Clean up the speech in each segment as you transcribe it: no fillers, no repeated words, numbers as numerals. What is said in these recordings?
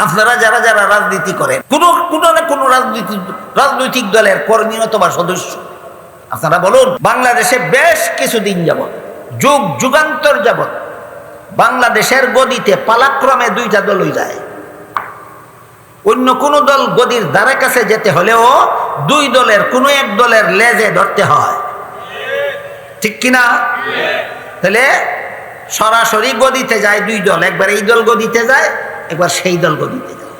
আপনারা যারা যারা রাজনীতি করেন, কোনো না কোনো রাজনৈতিক দলের কর্মী অথবা সদস্য, আপনারা বলুন, বাংলাদেশে বেশ কিছুদিন যাবৎ, যুগান্তর যাবৎ বাংলাদেশের গদিতে পালাক্রমে দুইটা দলই যায়। অন্য কোন দল গদির ধারে কাছে যেতে হলেও দুই দলের কোনো এক দলের লেজে ধরতে হয়, ঠিক কিনা? তাহলে সরাসরি গদিতে যায় দুই দল, একবার এই দল গদিতে যায়, একবার সেই দল গদিতে যায়।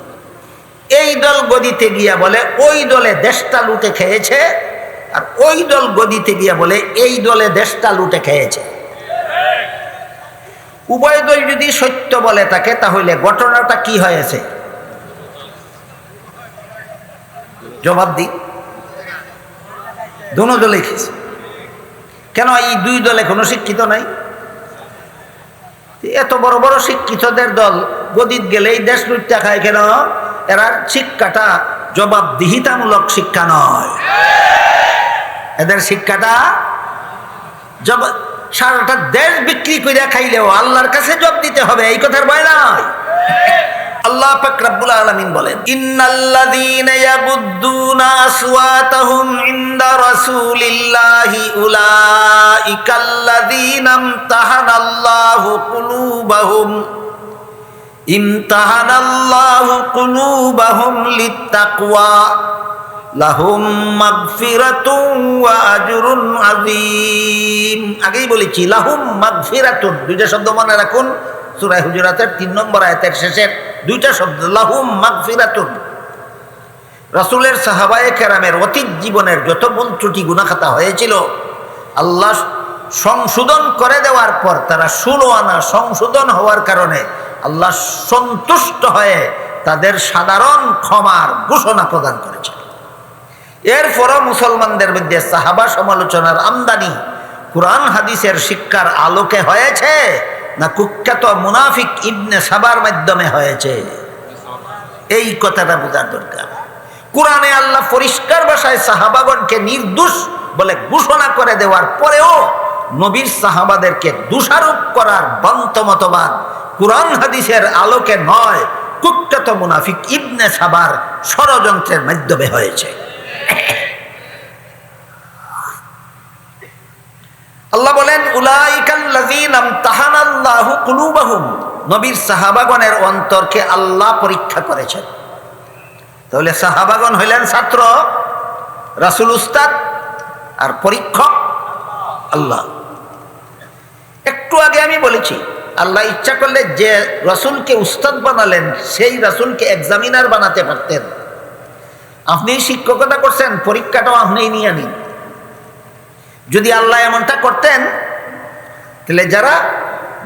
এই দল গদিতে গিয়া বলে ওই দলে দেশটা লুটে খেয়েছে, আর ওই দল গদিতে গিয়া বলে এই দলে দেশটা লুটে খেয়েছে। উভয় দল যদি সত্য বলে থাকে, তাহলে ঘটনাটা কি হয়েছে জবাব দিই। দোনো দলে খেয়েছে। কেন এই দুই দলে কোনো শিক্ষিত নাই? এত বড় বড় শিক্ষিতদের দল গদিত গেলেই দেশ লুটটা খায় কেন? এরা শিক্ষাটা জবাবদিহিতামূলক শিক্ষা নয়। এদের শিক্ষাটা সারাটা দেশ বিক্রি করে খাইলেও আল্লাহর কাছে জবাব দিতে হবে, এই কথার ভয় নাই। আল্লাহ পাক রব্বুল আলামিন বলেন, ইন্নাল্লাযীনা ইয়াগুদ্দুনা আসওয়াতাহুম ইনদা রাসূলিল্লাহি উলাইকাল্লাযীনা ইমতাহানাল্লাহু কুলুবাহুম লিত্তাকওয়া লাহুম মাগফিরাতুন ওয়া আজরুন আযীম। আগেই বলেছি লাহুম মাগফিরাতুন, দুইটা শব্দ মনে রাখুন, সূরা হুজুরাতের 3 নম্বর আয়াতের শেষের দুইটা শব্দ লাহুম মাগফিরাতুন। রাসূলের সাহাবায়ে কেরামের অতীত জীবনের যত ভুল ত্রুটি গুনাহখাতা হয়েছিল, আল্লাহ সংশোধন করে দেওয়ার পর তারা 16 আনা সংশোধন হওয়ার কারণে আল্লাহ সন্তুষ্ট হয়ে তাদের সাধারণ ক্ষমার ঘোষণা প্রদান করেছে। এরপরও মুসলমানদের মধ্যে সাহাবা সমালোচনার আমদানি কুরআন হাদিসের শিক্ষার আলোকে হয়েছে, না কুখ্যাত মুনাফিক ইবনে সাবার মাধ্যমে হয়েছে? এই কথাটা বোঝার দরকার। কুরআনে আল্লাহ পরিষ্কার ভাষায় সাহাবাগণকে নির্দোষ বলে ঘোষণা করে দেওয়ার পরেও নবীর সাহাবাদেরকে দোষারোপ করার ভ্রান্ত মতবাদ কুরআন হাদিসের আলোকে নয়, কুখ্যাত মুনাফিক ইবনে সাবার ষড়যন্ত্রের মাধ্যমে হয়েছে। আল্লাহ বলেন, উলাইকাল্লাযীনা ইমতাহানাল্লাহু কুলুবাহুম, নবীর সাহাবাগণের অন্তরকে আল্লাহ পরীক্ষা করেছেন। তাহলে সাহাবাগণ হইলেন ছাত্র, রাসূল উস্তাদ, আর পরীক্ষক আল্লাহ। একটু আগে আমি বলেছি, আল্লাহ ইচ্ছা করলে যে রাসূলকে উস্তাদ বানালেন, সেই রাসূলকে এক্সামিনার বানাতে পারতেন। আপনি শিক্ষকতা করছেন, পরীক্ষাটাও আপনিই নিয়ে নিন। যদি আল্লাহ এমনটা করতেন, তাহলে যারা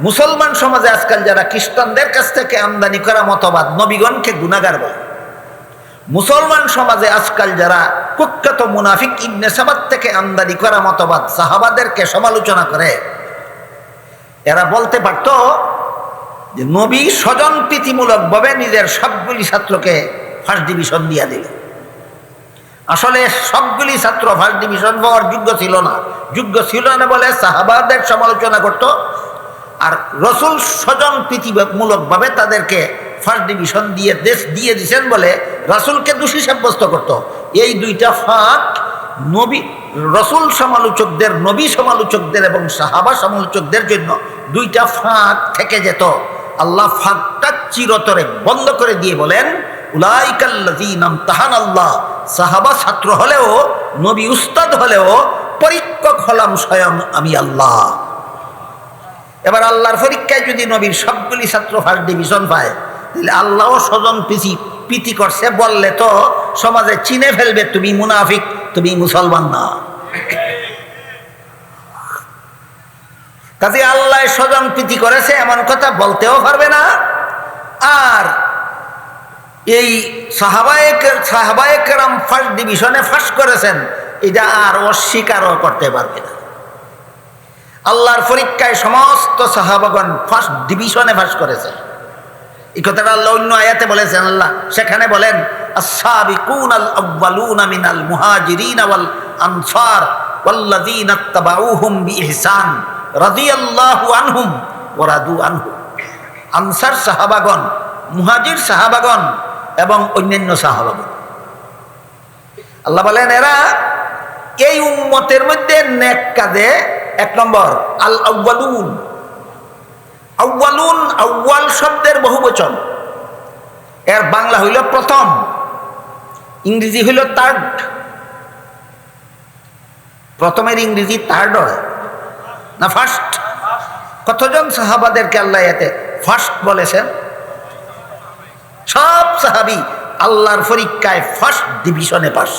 মুসলমান সমাজে আজকাল যারা খ্রিস্টানদের কাছ থেকে আমদানি করা মতবাদ নবীগণকে গুনাহগার বলে, মুসলমান সমাজে আজকাল যারা কুখ্যাত মুনাফিক ইবনে সাবার থেকে আমদানি করা মতবাদ সাহাবাদেরকে সমালোচনা করে, এরা বলতে পারত যে নবী স্বজন প্রীতিমূলক ভাবে নিজের সবগুলি ছাত্রকে ফার্স্ট ডিভিশন দিয়ে দিল। আসলে সবগুলি ছাত্র ফার্স্ট ডিভিশন পাওয়ার যোগ্য ছিল না। যোগ্য ছিল না বলে সাহাবাদের সমালোচনা করত, আর রাসূল স্বজন প্রীতিমূলক ভাবে তাদেরকে ফার্স্ট ডিভিশন দিয়ে দিয়েছেন বলে রাসূলকে দোষী সাব্যস্ত করত। এই দুইটা ফাঁক রাসূল সমালোচকদের, নবী সমালোচকদের এবং সাহাবা সমালোচকদের জন্য দুইটা ফাঁক থেকে যেত। আল্লাহ ফাঁকটা চিরতরে বন্ধ করে দিয়ে বলেন, উলাইকাল্লাযীনা ইমতাহানাল্লাহ, সাহাবা ছাত্র হলেও, নবী উস্তাদ হলেও পরীক্ষক হলাম স্বয়ং আমি আল্লাহ। এবার আল্লাহর পরীক্ষায় যদি নবীর সবগুলি ছাত্র ফার্স্ট ডিভিশন পায়, তাহলে আল্লাহও স্বজন প্রীতি করছে বললে তো সমাজে চিনে ফেলবে তুমি মুনাফিক, তুমি মুসলমান না। কাজে আল্লাহ স্বজন প্রীতি করেছে এমন কথা বলতেও পারবে না, আর এই সাহাবায়ে কেরাম ফার্স্ট ডিভিশনে ফাঁস করেছেন এটা আর অস্বীকারও করতে পারবে না। আল্লাহর পরীক্ষায় সমস্ত সাহাবাগণ ফার্স্ট ডিভিশনে ফাঁস করেছে, এই কথাটা আল্লাহ অন্য আয়াতে বলেছেন। আল্লাহ সেখানে বলেন, আস-সাবিকুনাল আউয়ালুনা মিনাল মুহাজিরিনা ওয়াল আনসার ওয়াল্লাযীনা ইত্তাবাউহুম বিইহসান রাদিয়াল্লাহু আনহুম ওয়া রাদু আনহু। আনসার সাহাবাগণ মুহাজির সাহাবাগণ এবং অন্যান্য সাহাবাগণ। আল্লাহ বলেন এরা এই উম্মতের মধ্যে নেক কাজে 1 নম্বর আল আউয়ালুন। আউয়ালুন, আউয়াল শব্দের বহুবচন, এর বাংলা হইল প্রথম, ইংরেজি হইল থার্ড। প্রথমের ইংরেজি থার্ড হয় না ফার্স্ট? কতজন সাহাবাদেরকে আল্লাহ এতে ফার্স্ট বলেছেন? সব সাহাবী আল্লাহর পরীক্ষায় ফার্স্ট ডিভিশনে পাস।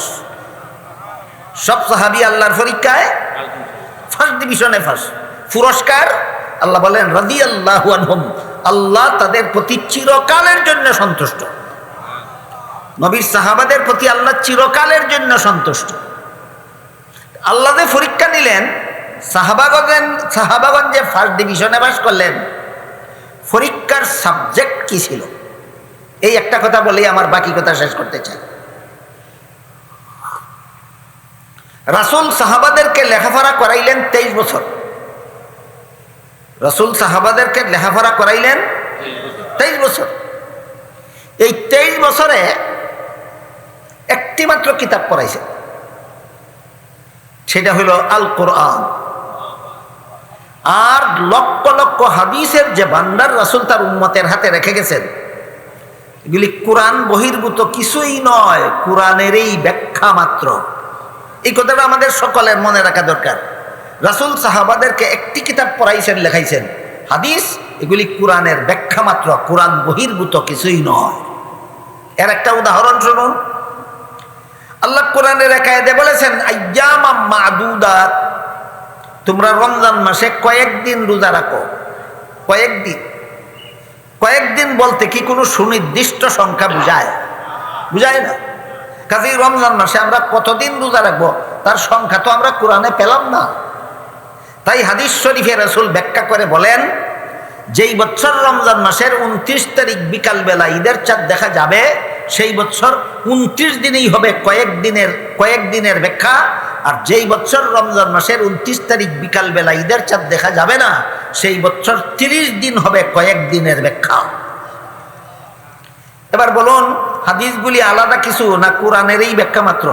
সব সাহাবী আল্লাহর পরীক্ষায় ফার্স্ট ডিভিশনে পাস। পুরস্কার আল্লাহ বলেন রাদিয়াল্লাহু আনহুম, আল্লাহ তাদের প্রতি চিরকালের জন্য সন্তুষ্ট। নবীর সাহাবাদের প্রতি আল্লাহ চিরকালের জন্য সন্তুষ্ট। আল্লাহ যে পরীক্ষা নিলেন, সাহাবাগণ যে ফার্স্ট ডিভিশনে পাস করলেন, পরীক্ষার সাবজেক্ট কি ছিল? এই একটা কথা বলেই আমার বাকি কথা শেষ করতে চাই। রাসূল সাহাবাদেরকে লেখাপড়া করাইলেন 23 বছর। রাসূল সাহাবাদেরকে লেখাপড়া করাইলেন 23 বছর। এই 23 বছরে একটি মাত্র কিতাব পড়াইছেন, সেটা হইল আল কোরআন। আর লক্ষ লক্ষ হাদিসের যে ভান্ডার রাসূল তার উম্মতের হাতে রেখে গেছেন, এগুলি কোরআন বহির্ভূত কিছুই নয়, কোরআনেরই ব্যাখ্যা মাত্র। এই কথাটা আমাদের সকলের মনে রাখা দরকার। রাসূল সাহাবাদেরকে একটি কিতাব পড়াইছেন, লেখাইছেন, হাদিস, এগুলি কোরআনের ব্যাখ্যা মাত্র, কোরআন বহির্ভূত কিছুই নয়। এর একটা উদাহরণ শুনুন। আল্লাহ কোরআনের এক আয়াতে বলেছেন আইয়ামাম মাদুদাত, তোমরা রমজান মাসে কয়েকদিন রোজা রাখো। কয়েকদিন, কয়েকদিন বলতে কি কোনো সুনির্দিষ্ট সংখ্যা বুঝায়? বুঝায় না। কাজেই রমজান মাসে আমরা কতদিন রোজা রাখবো তার সংখ্যা তো আমরা কোরআনে পেলাম না। তাই হাদিস শরীফে রাসূল ব্যাখ্যা করে বলেন, যেই বছর রমজান মাসের 29 তারিখ বিকালবেলা ঈদের চাঁদ দেখা যাবে, সেই বছর 29 দিনেই হবে কয়েকদিনের ব্যাখ্যা। আর যেই বছর রমজান মাসের 29 তারিখ বিকালবেলা ঈদের চাঁদ দেখা যাবে না, সেই বছর 30 দিন হবে কয়েকদিনের ব্যাখ্যা। এবার বলুন, হাদিসগুলি আলাদা কিছু না কোরআনেরই ব্যাখ্যা মাত্র?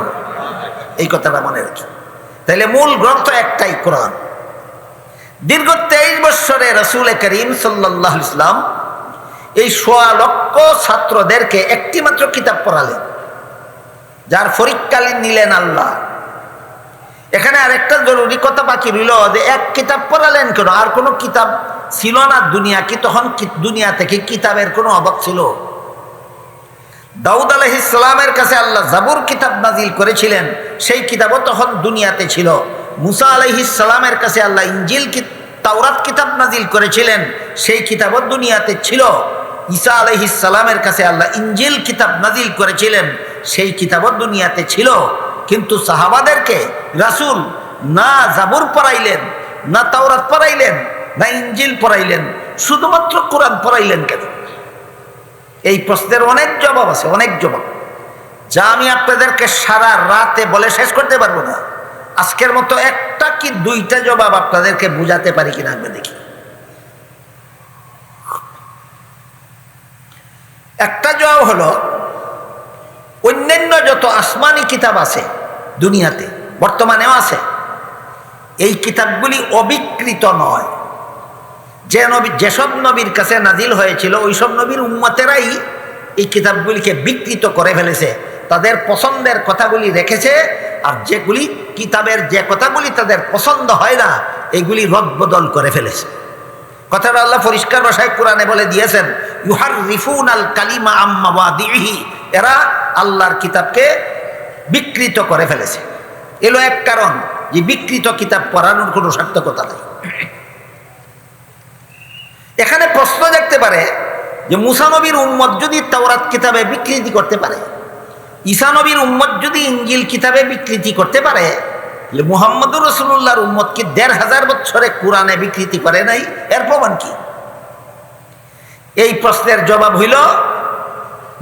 এই কথাটা মনে রাখি। তাহলে মূল গ্রন্থ একটাই, কোরআন। দীর্ঘ 23 বৎসরে রাসূল করিম সাল্লাল্লাহু আলাইহি ওয়াসাল্লাম এই 1.25 লক্ষ ছাত্রদেরকে একটি মাত্র কিতাব পড়ালেন, যার পরীক্ষা নিলেন আল্লাহ। এখানে আরেকটা জরুরি কথা বাকি রইল, যে এক কিতাব পড়ালেন কেন? আর কোনো কিতাব ছিল না দুনিয়া কি? তখন দুনিয়া থেকে কিতাবের কোনো অভাব ছিল? দাউদ আলাইহিস সালামের কাছে আল্লাহ জাবুর কিতাব নাজিল করেছিলেন, সেই কিতাবও তখন দুনিয়াতে ছিল। মুসা আলাইহিস সালামের কাছে আল্লাহ ইনজিল তাওরাত কিতাব নাজিল করেছিলেন, সেই কিতাবও দুনিয়াতে ছিল। ঈসা আলাইহিস সালামের কাছে আল্লাহ ইনজিল কিতাব নাজিল করেছিলেন, সেই কিতাবও দুনিয়াতে ছিল। কিন্তু সাহাবাদেরকে রাসূল না জাবুর পড়াইলেন, না তাওরাত পড়াইলেন, না ইনজিল পড়াইলেন, শুধুমাত্র কোরআন পড়াইলেন কেন? এই প্রশ্নের অনেক জবাব আছে, অনেক জবাব, যা আমি আপনাদেরকে সারা রাতে বলে শেষ করতে পারবো না। আজকের মতো একটা কি দুইটা জবাব আপনাদেরকে বুঝাতে পারি কিনা আমরা দেখি। একটা জবাব হলো, অন্যান্য যত আসমানি কিতাব আছে দুনিয়াতে, বর্তমানেও আছে, এই কিতাবগুলি অবিকৃত নয়। যেসব নবীর কাছে নাজিল হয়েছিল ওইসব নবীর উম্মতেরাই এই কিতাবগুলিকে বিকৃত করে ফেলেছে, তাদের পছন্দের কথাগুলি রেখেছে। আর যেগুলি কিতাবের যে কথাগুলি তাদের পছন্দ হয় না, এগুলি রদবদল করে ফেলেছে। কথাটা আল্লাহ পরিষ্কার ভাষায় কোরআনে বলে দিয়েছেন, ইউহাররিফুনাল কালিমা আম মাওয়াদিহি, এরা আল্লাহর কিতাবকে বিকৃত করে ফেলেছে। এলো এক কারণ, যে বিকৃত কিতাব পড়ানোর কোনো সার্থকতা নেই। এখানে প্রশ্ন জাগতে পারে যে মুসা নবীর উম্মত যদি তাওরাত কিতাবে বিকৃতি করতে পারে, ঈসা নবীর উম্মত যদি ইনজিল কিতাবে বিকৃতি করতে পারে, মুহাম্মদুর রাসূলুল্লাহর উম্মত কি ১৫০০ বছরে কোরআনে বিকৃতি করে নাই? এর প্রমাণ কি? এই প্রশ্নের জবাব হইল,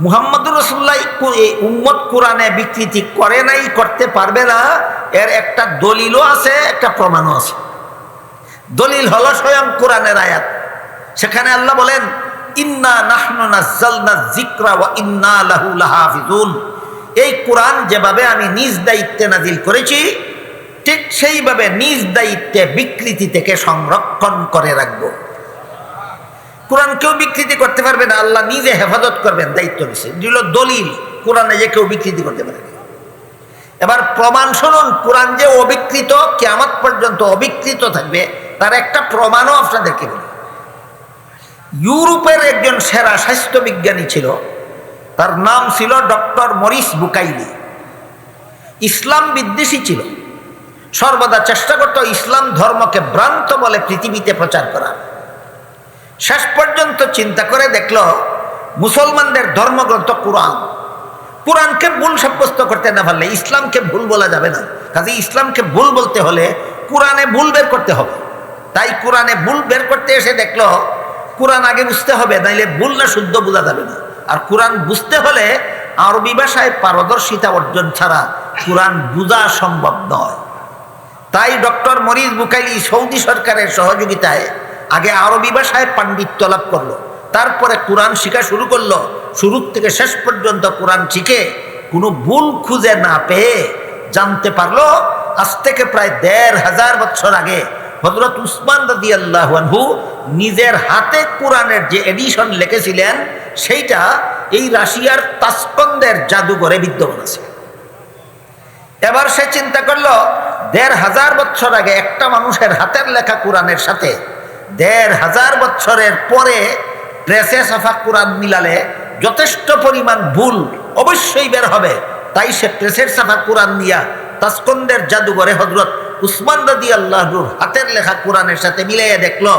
মুহাম্মদুর রাসূলুল্লাহ এই উম্মত কোরআনে বিকৃতি করে নাই, করতে পারবে না। এর একটা দলিলও আছে, একটা প্রমাণও আছে। দলিল হলো স্বয়ং কোরআনের আয়াত। সেখানে আল্লাহ বলেন, ইন্না নাহনু নাযালনা যিকরা ওয়া ইন্না লাহু লাহাফিজুন। এই কোরআন যেভাবে আমি নিজ দায়িত্বে নাজিল করেছি, ঠিক সেইভাবে নিজ দায়িত্বে বিকৃতি থেকে সংরক্ষণ করে রাখবো। কোরআন কেউ বিকৃতি করতে পারবে না, আল্লাহ নিজে হেফাজত করবেন, দায়িত্ব নিছে। এটি হলো দলিল, কোরআনে যে কেউ বিকৃতি করতে পারে না। এবার প্রমাণ শুনুন, কোরআন যে অবিকৃত, কিয়ামত পর্যন্ত অবিকৃত থাকবে, তার একটা প্রমাণও আপনাদেরকে বলি। ইউরোপের একজন সেরা স্বাস্থ্য বিজ্ঞানী ছিল, তার নাম ছিল ডক্টর মরিস বুকাইলি। ইসলাম বিদ্বেষী ছিল, সর্বদা চেষ্টা করত ইসলাম ধর্মকে ভ্রান্ত বলে পৃথিবীতে প্রচার করা। শেষ পর্যন্ত চিন্তা করে দেখল মুসলমানদের ধর্মগ্রন্থ কোরআন, কোরআনকে ভুল সাব্যস্ত করতে না পারলে ইসলামকে ভুল বলা যাবে না। কাজে ইসলামকে ভুল বলতে হলে কোরআনে ভুল বের করতে হবে। তাই কোরআনে ভুল বের করতে এসে দেখল কোরআন আগে বুঝতে হবে, নাইলে ভুল না শুদ্ধ বোঝা যাবে না। আর কোরআন বুঝতে হলে আরবি ভাষায় পারদর্শিতা অর্জন ছাড়া কোরআন বোঝা সম্ভব নয়। তাই ডক্টর মরিস বুকাইলি সৌদি সরকারের সহযোগিতায় আগে আরবি ভাষায় পাণ্ডিত্য লাভ করলো, তারপরে কোরআন শিখা শুরু করলো। শুরু থেকে শেষ পর্যন্ত কোরআন শিখে কোনো ভুল খুঁজে না পেয়ে জানতে পারলো আজ থেকে প্রায় ১৫০০ বছর আগে হযরত উসমান রাদিয়াল্লাহু আনহু নিজের হাতে কোরআনের যে এডিশন লিখেছিলেন, সেইটা এই রাশিয়ার তাসকন্দের জাদুঘরে বিদ্যমান আছে। এবার সে চিন্তা করলো ১৫০০ বছর আগে একটা মানুষের হাতের লেখা কোরআনের সাথে ১৫০০ বছরের পরে প্রেসে ছাপা কোরআন মিলালে যথেষ্ট পরিমাণ ভুল অবশ্যই বের হবে। তাই সে প্রেসের ছাপা কোরআন নিয়া তাসকন্দের জাদুঘরে হযরত উসমান রাদিয়াল্লাহুর হাতের লেখা কোরআনের সাথে মিলাইয়া দেখলো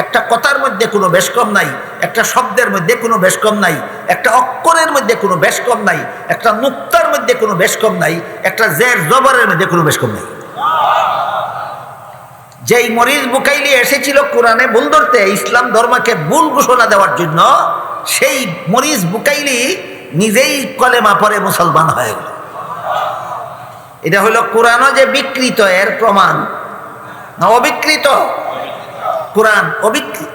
একটা কথার মধ্যে কোনো বেশকম নাই, একটা শব্দের মধ্যে কোনো বেশকম নাই, একটা অক্ষরের মধ্যে কোনো বেশকম নাই, একটা নুক্তার মধ্যে কোনো বেশকম নাই, একটা জের জবরের মধ্যে কোনো বেশকম নাই। যেই মরিস বুকাইলি এসেছিল কোরআনে ভুল ধরতে, ইসলাম ধর্মকে ভুল ঘোষণা দেওয়ার জন্য, সেই মরিস বুকাইলি নিজেই কলেমা পড়ে মুসলমান হয়ে গেল। এটা হলো কোরআনও যে বিকৃত এর প্রমাণ। না অবিকৃত? কোরআন অবিকৃত।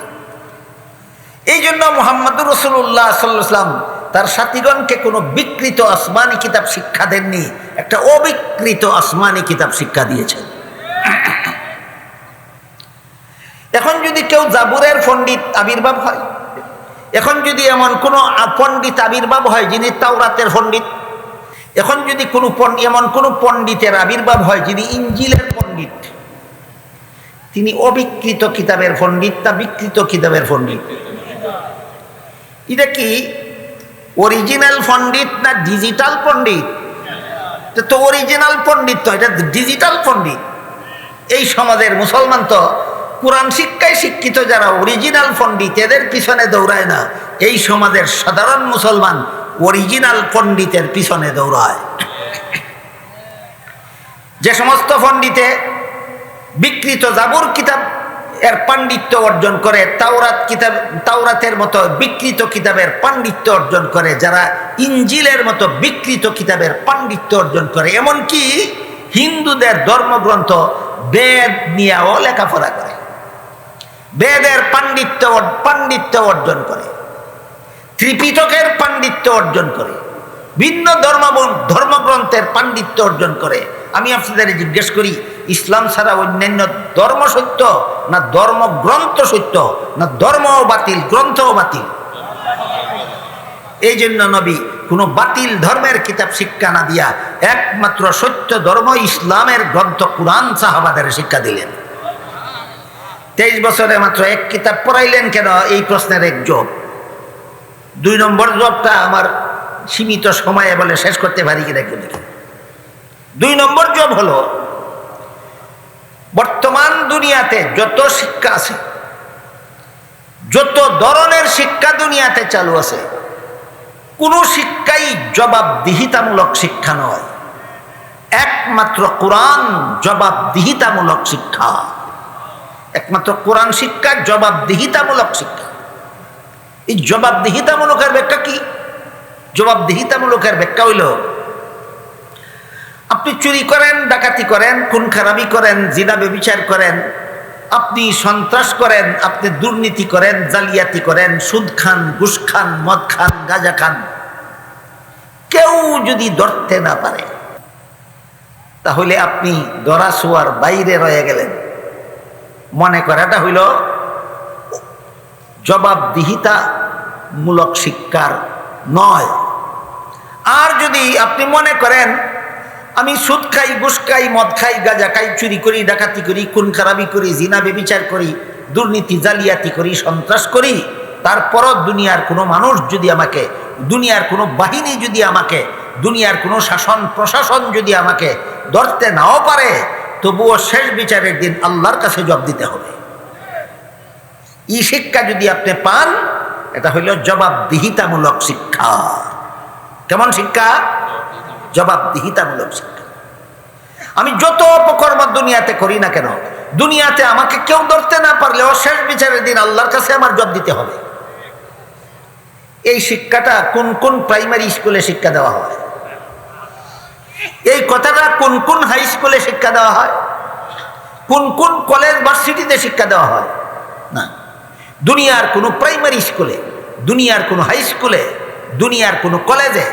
এই জন্য মুহাম্মদুর রাসূলুল্লাহ সাল্লাল্লাহু আলাইহি ওয়াসাল্লাম তার সাথীগণকে কোনো বিকৃত আসমানি কিতাব শিক্ষা দেননি, একটা অবিকৃত আসমানি কিতাব শিক্ষা দিয়েছেন। এখন যদি কেউ জাবুরের পণ্ডিত আবির্ভাব হয়, এখন যদি এমন কোনো পণ্ডিত আবির্ভাব হয় যিনি তাওরাতের পণ্ডিত, এখন যদি কোনো এমন কোনো পণ্ডিতের আবির্ভাব হয় যিনি ইঞ্জিলের পণ্ডিত, তিনি অবিকৃত কিতাবের পণ্ডিত না বিকৃত কিতাবের পণ্ডিত? এটা কি অরিজিনাল পণ্ডিত না ডিজিটাল পণ্ডিত? তো অরিজিনাল পণ্ডিত তো, এটা ডিজিটাল পণ্ডিত। এই সমাজের মুসলমান তো কোরআন শিক্ষায় শিক্ষিত যারা অরিজিনাল পণ্ডিত, এদের পিছনে দৌড়ায় না। এই সমাজের সাধারণ মুসলমান অরিজিনাল পণ্ডিতের পিছনে দৌড়ায়। যে সমস্ত পণ্ডিতে বিকৃত জাবুর কিতাব এর পাণ্ডিত্য অর্জন করে, তাওরাতের মতো বিকৃত কিতাবের পাণ্ডিত্য অর্জন করে, যারা ইঞ্জিলের মতো বিকৃত কিতাবের পাণ্ডিত্য অর্জন করে, এমনকি হিন্দুদের ধর্মগ্রন্থ বেদ নিয়েও লেখাপড়া করে, বেদের পাণ্ডিত্য অর্জন করে, ত্রিপিটকের পাণ্ডিত্য অর্জন করে, ভিন্ন ধর্মগ্রন্থের পাণ্ডিত্য অর্জন করে। আমি আপনাদের জিজ্ঞেস করি, ইসলাম ছাড়া অন্যান্য ধর্ম সত্য না ধর্মগ্রন্থ সত্য, না ধর্মও বাতিল গ্রন্থও বাতিল? এই জন্য নবী কোনো বাতিল ধর্মের কিতাব শিক্ষা না দিয়া একমাত্র সত্য ধর্ম ইসলামের গ্রন্থ কোরআন সাহাবাদের শিক্ষা দিলেন। 23 বছরে মাত্র এক কিতাব পড়াইলেন কেন? এই প্রশ্নের এক জবাব। 2 নম্বর জবাবটা আমার সীমিত সময়ে বলে শেষ করতে পারি কিনা একটু দেখি। 2 নম্বর জবাব হলো, বর্তমান দুনিয়াতে যত শিক্ষা আছে, যত ধরনের শিক্ষা দুনিয়াতে চালু আছে, কোনো শিক্ষাই জবাবদিহিতামূলক শিক্ষা নয়। একমাত্র কোরআন জবাবদিহিতামূলক শিক্ষা। একমাত্র কোরআন শিক্ষা জবাবদিহিতামূলক শিক্ষা। এই জবাবদিহিতামূলকের ব্যাখ্যা কি? জবাবদিহিতামূলকের ব্যাখ্যা হইল, আপনি চুরি করেন, ডাকাতি করেন, খুন খারাপি করেন, জিনা ব্যভিচার করেন, আপনি সন্ত্রাস করেন, আপনি দুর্নীতি করেন, জালিয়াতি করেন, সুদ খান, ঘুষ খান, মদ খান, গাঁজা খান, কেউ যদি ধরতে না পারে তাহলে আপনি ধরা ছোঁয়ার বাইরে রয়ে গেলেন। মনে করাটা হইল জবাবদিহিতা মূলক শিক্ষার নয়। আর যদি আপনি মনে করেন আমি সুদ খাই, ঘুষ খাই, মদ খাই, গাঁজা খাই, চুরি করি, ডাকাতি করি, খুন খারাপি করি, জিনা ব্যভিচার করি, দুর্নীতি জালিয়াতি করি, সন্ত্রাস করি, তারপরও দুনিয়ার কোনো মানুষ যদি আমাকে, দুনিয়ার কোনো বাহিনী যদি আমাকে, দুনিয়ার কোনো শাসন প্রশাসন যদি আমাকে ধরতে নাও পারে, তবুও শেষ বিচারের দিন আল্লাহর কাছে জবাব দিতে হবে। এই শিক্ষা যদি আপনি পান, এটা হইল জবাবদিহিতামূলক শিক্ষা। কেমন শিক্ষা? জবাবদিহিতামূলক শিক্ষা। আমি যত অপকর্ম দুনিয়াতে করি না কেন, দুনিয়াতে আমাকে কেউ ধরতে না পারলেও শেষ বিচারের দিন আল্লাহর কাছে আমার জবাব দিতে হবে। এই শিক্ষাটা কোন কোন প্রাইমারি স্কুলে শিক্ষা দেওয়া হয়? এই কথাটা কোন কোন হাই স্কুলে শিক্ষা দেওয়া হয়? কোন কোন কলেজ ভার্সিটিতে শিক্ষা দেওয়া হয়? না, দুনিয়ার কোনো প্রাইমারি স্কুলে, দুনিয়ার কোনো হাই স্কুলে, দুনিয়ার কোনো কলেজে,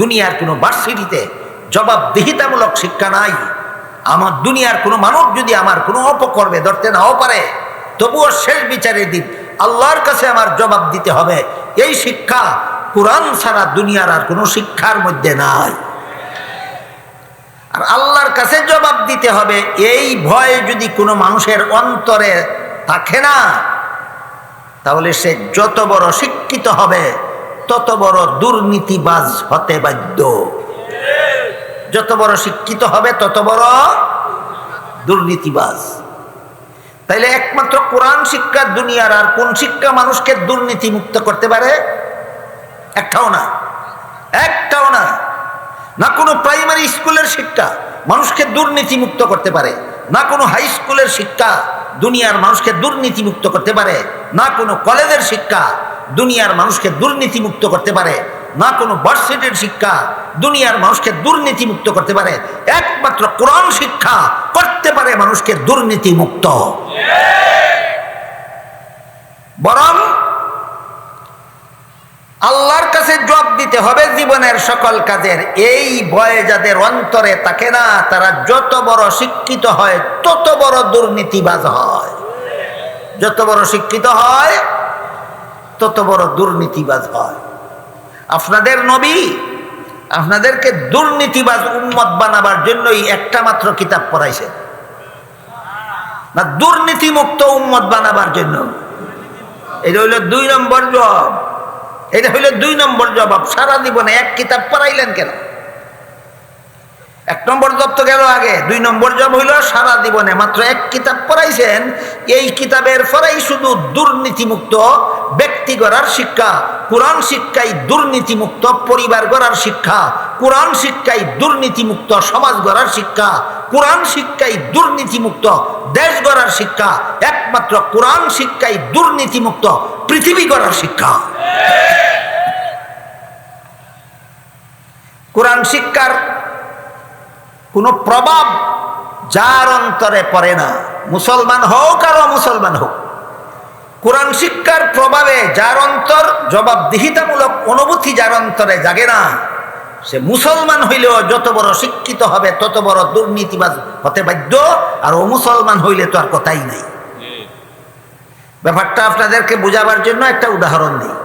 দুনিয়ার কোনো ভার্সিটিতে জবাবদিহিতামূলক শিক্ষা নাই। আমার দুনিয়ার কোনো মানুষ যদি আমার কোনো অপকর্মে ধরতে নাও পারে, তবুও শেষ বিচারের দিন আল্লাহর কাছে আমার জবাব দিতে হবে। এই শিক্ষা কোরআন ছাড়া দুনিয়ার আর কোনো শিক্ষার মধ্যে নাই। আর আল্লাহর কাছে জবাব দিতে হবে, এই ভয় যদি কোনো মানুষের অন্তরে থাকে না, তাহলে সে যত বড় শিক্ষিত হবে তত বড় দুর্নীতিবাজ হতে বাধ্য। যত বড় শিক্ষিত হবে তত বড় দুর্নীতিবাজ। তাইলে একমাত্র কোরআন শিক্ষা দুনিয়ার আর কোন শিক্ষা মানুষকে দুর্নীতি মুক্ত করতে পারে? একটাও না, একটাও না। না কোনো প্রাইমারি স্কুলের শিক্ষা মানুষকে দুর্নীতি মুক্ত করতে পারে, না কোনো হাই স্কুলের শিক্ষা দুনিয়ার মানুষকে দুর্নীতি মুক্ত করতে পারে, না কোনো কলেজের শিক্ষা দুনিয়ার মানুষকে দুর্নীতি মুক্ত করতে পারে, না কোনো ভার্সিটির শিক্ষা দুনিয়ার মানুষকে দুর্নীতি মুক্ত করতে পারে। একমাত্র কোরআন শিক্ষা করতে পারে মানুষকে দুর্নীতি মুক্ত। বরং আল্লাহর কাছে জবাব দিতে হবে জীবনের সকল কাজের। এই ভয় যাদের অন্তরে থাকে না, তারা যত বড় শিক্ষিত হয় তত বড় দুর্নীতিবাজ হয়। যত বড় শিক্ষিত হয় তত বড় দুর্নীতিবাজ হয়। আপনাদের নবী আপনাদেরকে দুর্নীতিবাজ উম্মত বানাবার জন্যই একটা মাত্র কিতাব পড়াইছে, না দুর্নীতিমুক্ত উম্মত বানাবার জন্য। এটা হইল 2 নম্বর জবাব। এটা হইল 2 নম্বর জবাব। সারা জীবনে এক কিতাব পড়াইলেন কেন? 1 নম্বর জবাব তো গেল আগে। 2 নম্বর জবাব হইল সারা জীবনে মাত্র এক কিতাব পড়াইছেন। এই কিতাবের পরেই শুধু দুর্নীতিমুক্ত ব্যক্তি গড়ার শিক্ষা। কোরআন শিক্ষাই দুর্নীতিমুক্ত পরিবার গড়ার শিক্ষা। কোরআন শিক্ষাই দুর্নীতিমুক্ত সমাজ গড়ার শিক্ষা। কোরআন শিক্ষাই দুর্নীতিমুক্ত দেশ গড়ার শিক্ষা। একমাত্র কোরআন শিক্ষাই দুর্নীতিমুক্ত পৃথিবী গড়ার শিক্ষা। কোরআন শিক্ষার কোনো প্রভাব যার অন্তরে পড়ে না, মুসলমান হোক আর অমুসলমান হোক, কোরআন শিক্ষার প্রভাবে যার অন্তর জবাবদিহিতামূলক অনুভূতি যার অন্তরে জাগে না, সে মুসলমান হইলেও যত বড় শিক্ষিত হবে তত বড় দুর্নীতিবাজ হতে বাধ্য। আর অমুসলমান হইলে তো আর কথাই নাই। ব্যাপারটা আপনাদেরকে বোঝাবার জন্য একটা উদাহরণ দিই।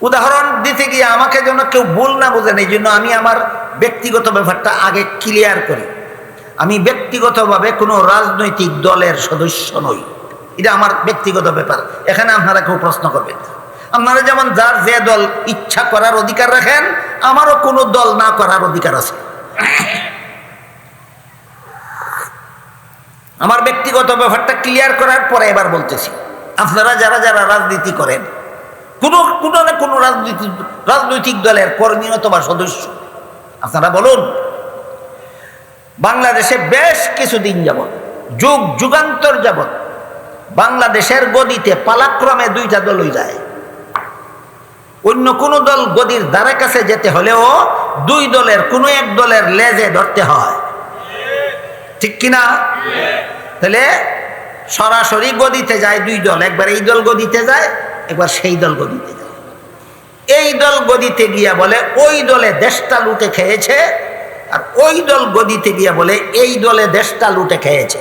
উদাহরণ দিতে গিয়ে আমাকে যেন কেউ ভুল না বোঝেন, এই জন্য আমি আমার ব্যক্তিগত ব্যাপারটা আগে ক্লিয়ার করি। আমি ব্যক্তিগতভাবে কোনো রাজনৈতিক দলের সদস্য নই, এটা আমার ব্যক্তিগত ব্যাপার। এখানে আপনারা কেউ প্রশ্ন করবেন না। আপনারা যেমন যার যে দল ইচ্ছা করার অধিকার রাখেন, আমারও কোনো দল না করার অধিকার আছে। আমার ব্যক্তিগত ব্যাপারটা ক্লিয়ার করার পরে এবার বলতেছি, আপনারা যারা যারা রাজনীতি করেন, কোনো না কোনো রাজনৈতিক দলের কর্মী অথবা সদস্য, আপনারা বলুন, বাংলাদেশে বেশ কিছুদিন যাবৎ, যুগান্তর যাবৎ বাংলাদেশের গদিতে পালাক্রমে 2টা দলই যায়। অন্য কোনো দল গদির ধারে কাছে যেতে হলেও 2 দলের কোনো এক দলের লেজে ধরতে হয়, ঠিক কিনা? তাহলে সরাসরি গদিতে যায় দুই দল, একবার এই দল গদিতে যায়, একবার সেই দল গদিতে যায়। এই দল গদিতে গিয়া বলে ওই দলে দেশটা লুটে খেয়েছে, আর ওই দল গদিতে গিয়া বলে এই দলে দেশটা লুটে খেয়েছে।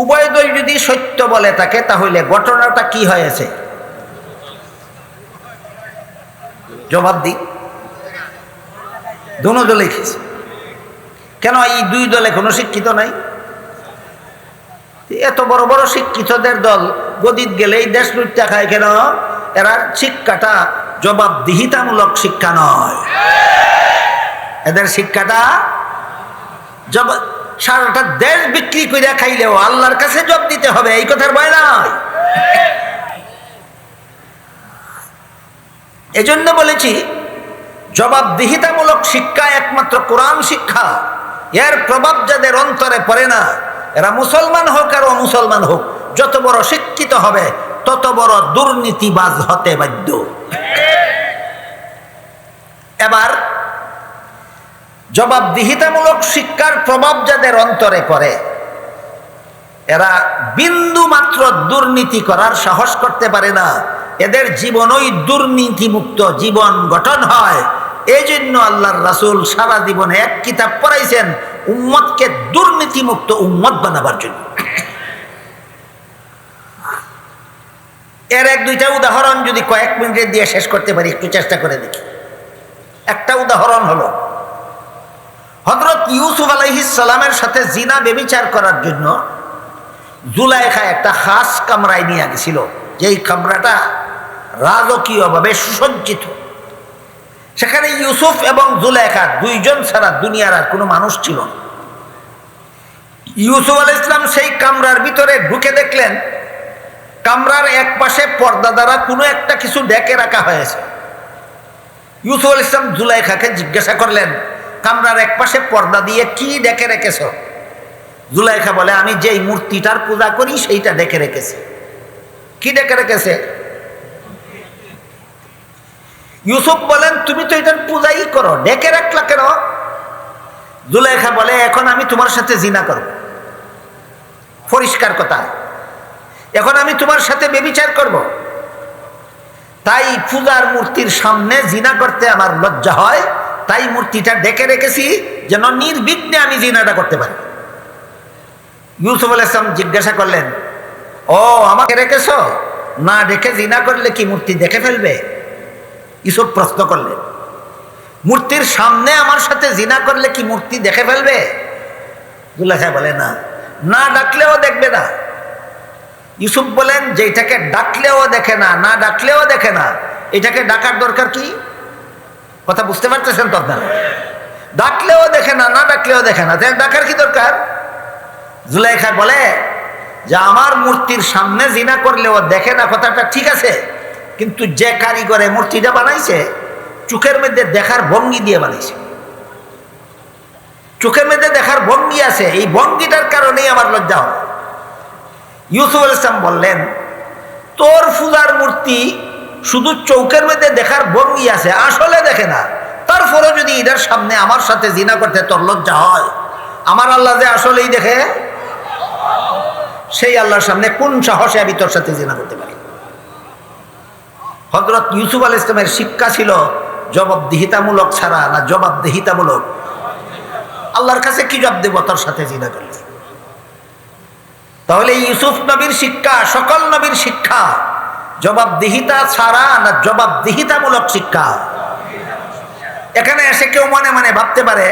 উভয় দল যদি সত্য বলে থাকে তাহলে ঘটনাটা কি হয়েছে জবাব দিই। দোনো দলে খেয়েছে। কেন এই দুই দলে কোনো শিক্ষিত নাই? এত বড় বড় শিক্ষিতদের দল গদিত গেলেই দেশ লুটটা খায় কেন? এরা শিক্ষাটা জবাবদিহিতামূলক শিক্ষা নয়। এদের শিক্ষাটা সারাটা দেশ বিক্রি করে খাইলেও আল্লাহর কাছে জবাব দিতে হবে, এই কথার ভয় নাই। এজন্য বলেছি জবাবদিহিতামূলক শিক্ষা একমাত্র কোরআন শিক্ষা। এর প্রভাব যাদের অন্তরে পড়ে না, এরা মুসলমান হোক আর অমুসলমান হোক, যত বড় শিক্ষিত হবে তত বড় দুর্নীতিবাজ হতে বাধ্য। এবার জবাবদিহিতামূলক শিক্ষার প্রভাব যাদের অন্তরে পড়ে, এরা বিন্দু মাত্র দুর্নীতি করার সাহস করতে পারে না। এদের জীবনই দুর্নীতিমুক্ত জীবন গঠন হয়। এই জন্য আল্লাহর রাসূল সারা জীবনে এক কিতাব পড়াইছেন উম্মতকে দুর্নীতিমুক্ত উম্মত বানাবার জন্য। এর এক দুইটা উদাহরণ যদি কয়েক মিনিটে দিয়ে শেষ করতে পারি, একটু চেষ্টা করে দেখি। একটা উদাহরণ হলো হযরত ইউসুফ আলাইহিস সালামের সাথে জিনা ব্যভিচার করার জন্য জুলাইখা একটা খাস কামরায় নিয়ে গেছিল, যেই কামরাটা রাজকীয়ভাবে সুসজ্জিত। সেখানে ইউসুফ এবং জুলাইখা দুইজন ছাড়া দুনিয়ার আর কোনো মানুষ ছিল না। ইউসুফ আলাইহিস সালাম সেই কামরার ভিতরে ঢুকে দেখলেন কামরার এক পাশে পর্দা দ্বারা কোনো একটা কিছু ঢেকে রাখা হয়েছে। ইউসুফ আলাইহিস সালাম জুলাইখাকে জিজ্ঞাসা করলেন, কামরার এক পাশে পর্দা দিয়ে কি ডেকে রেখেছ? জুলাইখা বলে, আমি যেই মূর্তিটার পূজা করি সেইটা ডেকে রেখেছি। কি ডেকে রেখেছে? ইউসুফ বলেন, তুমি তো এটার পূজাই করো, ডেকে রাখলা কেন? জুলাইখা বলে, এখন আমি তোমার সাথে জিনা করব। পরিষ্কার কথা, এখন আমি তোমার সাথে ব্যভিচার করব। তাই পূজার মূর্তির সামনে জিনা করতে আমার লজ্জা হয়, তাই মূর্তিটা ডেকে রেখেছি যেন নির্বিঘ্নে আমি জিনাটা করতে পারি। ইউসুফ আলাইহিস সালাম জিজ্ঞাসা করলেন, ও আমাকে রেখেছ? না ডেকে জিনা করলে কি মূর্তি দেখে ফেলবে? ইউসুফ প্রশ্ন করলেন, মূর্তির সামনে আমার সাথে জিনা করলে কি মূর্তি দেখে ফেলবে? জুলাইখা বলে, না, না ডাকলেও দেখবে না। ইউসুফ বলেন, যেটাকে ডাকলেও দেখে না, না ডাকলেও দেখে না, এটাকে ডাকার দরকার কি? কথা বুঝতে পারতেছেন তো আপনারা? ডাকলেও দেখে না, না ডাকলেও দেখে না, তাহলে ডাকার কি দরকার? জুলাইখা বলে যে আমার মূর্তির সামনে জিনা করলেও দেখে না, কথাটা ঠিক আছে, কিন্তু যে কারিগরে মূর্তিটা বানাইছে চোখের মধ্যে দেখার ভঙ্গি দিয়ে বানাইছে। চোখের মধ্যে দেখার ভঙ্গি আছে, এই ভঙ্গিটার কারণেই আমার লজ্জা হয়। ইউসুফ আলাইহিস সালাম বললেন, তোর পূজার মূর্তি শুধু চৌকের মধ্যে দেখার ভঙ্গি আছে, আসলে দেখে না। তারপরে যদি এটার সামনে আমার সাথে জিনা করতে তোর লজ্জা হয়, আমার আল্লাহ যে আসলেই দেখে, সেই আল্লাহর সামনে কোন সাহসে আমি তোর সাথে জিনা করতে পারি? হযরত ইউসুফ আলাইহিস সালামের শিক্ষা ছিল জবাবদিহিতামূলক ছাড়া না জবাবদিহিতামূলক। আল্লাহর কাছে কি জবাব দেব তোর সাথে জিনা করলে? তাহলে ইউসুফ নবীর শিক্ষা সকল নবীর শিক্ষা জবাবদিহিতা ছাড়া না জবাবদিহিতামূলক শিক্ষা। এখানে এসে কেউ মনে মনে ভাবতে পারে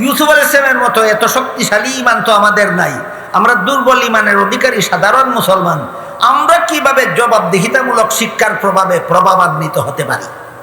ইউসুফ আলাইহিস সালামের মতো এত শক্তিশালী ঈমান তো আমাদের নাই, আমরা দুর্বল ঈমানের অধিকারী সাধারণ মুসলমান, আমরা কিভাবে জবাবদিহিতামূলক শিক্ষার প্রভাবে প্রভাবান্বিত হতে পারি?